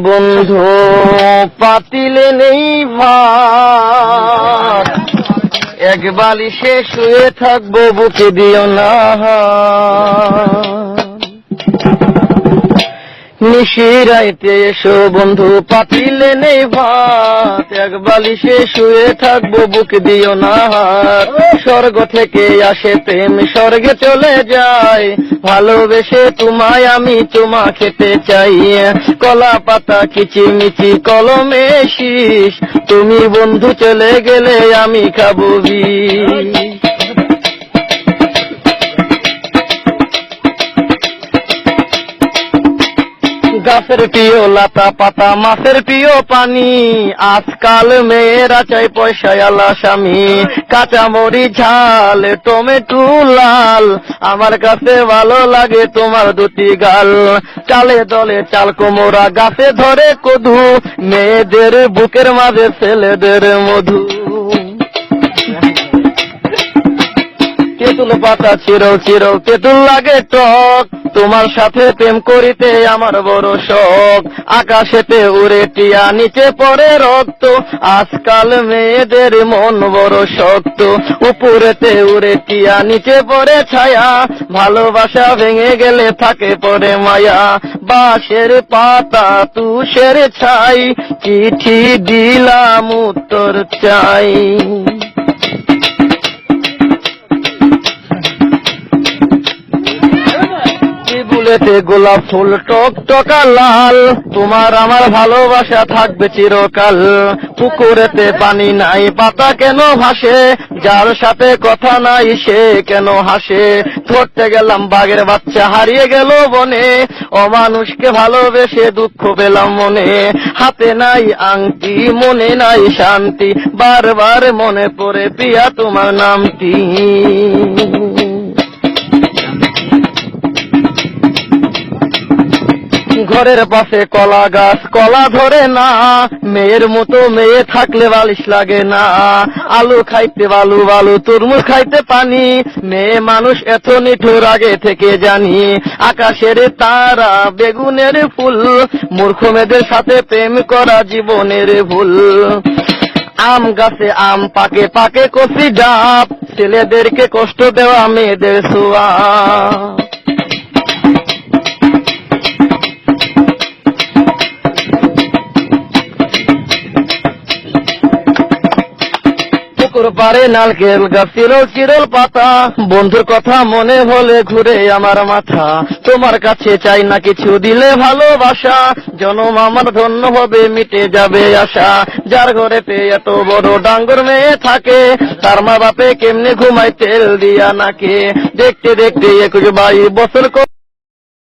বন্ধু পাতিলে নেই ভাত, এক বালিশে শুয়ে থাকবো, বুকে দিও না। নিশিরাইতে এসো বন্ধু পাতিলে নেই ভাত, এক বালিশে শুয়ে থাকবো, বুক দিও না। স্বর্গ থেকে আসে প্রেম, স্বর্গে চলে যায়, ভালোবেসে তোমায় আমি চুমা খেতে চাই। কলা পাতা কিচিমিচি কলমে শীষ, তুমি বন্ধু চলে গেলে আমি খাবো বিষ। গাছের প্রিয় লাতা পাতা, মাছের প্রিয় পানি, আজকাল মেয়েরা চাই পয়সায় আলা স্বামী। কাঁচামরি ঝাল, টমেটো লাল, আমার কাছে ভালো লাগে তোমার দুটি গাল। চালে দলে চাল কোমরা, গাছে ধরে কদু, মেয়েদের বুকের মাঝে ছেলেদের মধু। তেঁতুল পাতা চিরও চিরও তেঁতুল লাগে টক, তোমার সাথে প্রেম করিতে আমার বড় শখ। আকাশেতে উড়ে টিয়া, নিচে পড়ে রক্ত, আজকাল মেয়েদের মন বড় শক্ত। উপরেতে উড়ে টিয়া, নিচে পড়ে ছায়া, ভালোবাসা ভেঙে গেলে থাকে পড়ে মায়া। বাঁশের পাতা তুষের ছাই, চিঠি দিলাম উত্তর চাই। ফুলেতে গোলাপ ফুল টক টকা লাল, তোমার আমার ভালোবাসা থাকবে চিরকাল। পুকুরেতে পানি নাই, পাতা কেন ভাসে, যার সাথে কথা নাই সে কেন হাসে। ধরতে গেলাম বাঘের বাচ্চা, হারিয়ে গেল বনে, অমানুষকে ভালোবেসে দুঃখ পেলাম মনে। হাতে নাই আংটি, মনে নাই শান্তি, বারবার মনে পড়ে প্রিয়া তোমার নামটি। ঘরের পাশে কলা গাছ, কলা ধরে না, মেয়ের মতো মেয়ে থাকলে বালিশ লাগে না। আলু খাইতে বালু বালু, তরমুজ খাইতে পানি, মেয়ে মানুষ এত নিঠুর আগে থেকে জানি। আকাশের তারা, বেগুনের ফুল, মূর্খ মেয়েদের সাথে প্রেম করা জীবনের ভুল। আম গাছে আম পাকে, পাকে কচি ডাব, ছেলেদেরকে কষ্ট দেওয়া মেয়েদের ছোঁয়া। পারে নারকেল গাছ, চিরল চিরল পাতা, বন্ধুর কথা মনে হলে ঘুরে আমার মাথা। তোমার কাছে চাই না কিছু, দিলে ভালোবাসা, জনম আমার ধন্য হবে, মিটে যাবে আশা। যার ঘরে পেয়ে এত বড় ডাঙ্গর মেয়ে থাকে, তার মা বাপে কেমনে ঘুমায় তেল দিয়া নাকে। দেখতে দেখতে 21-22 বছর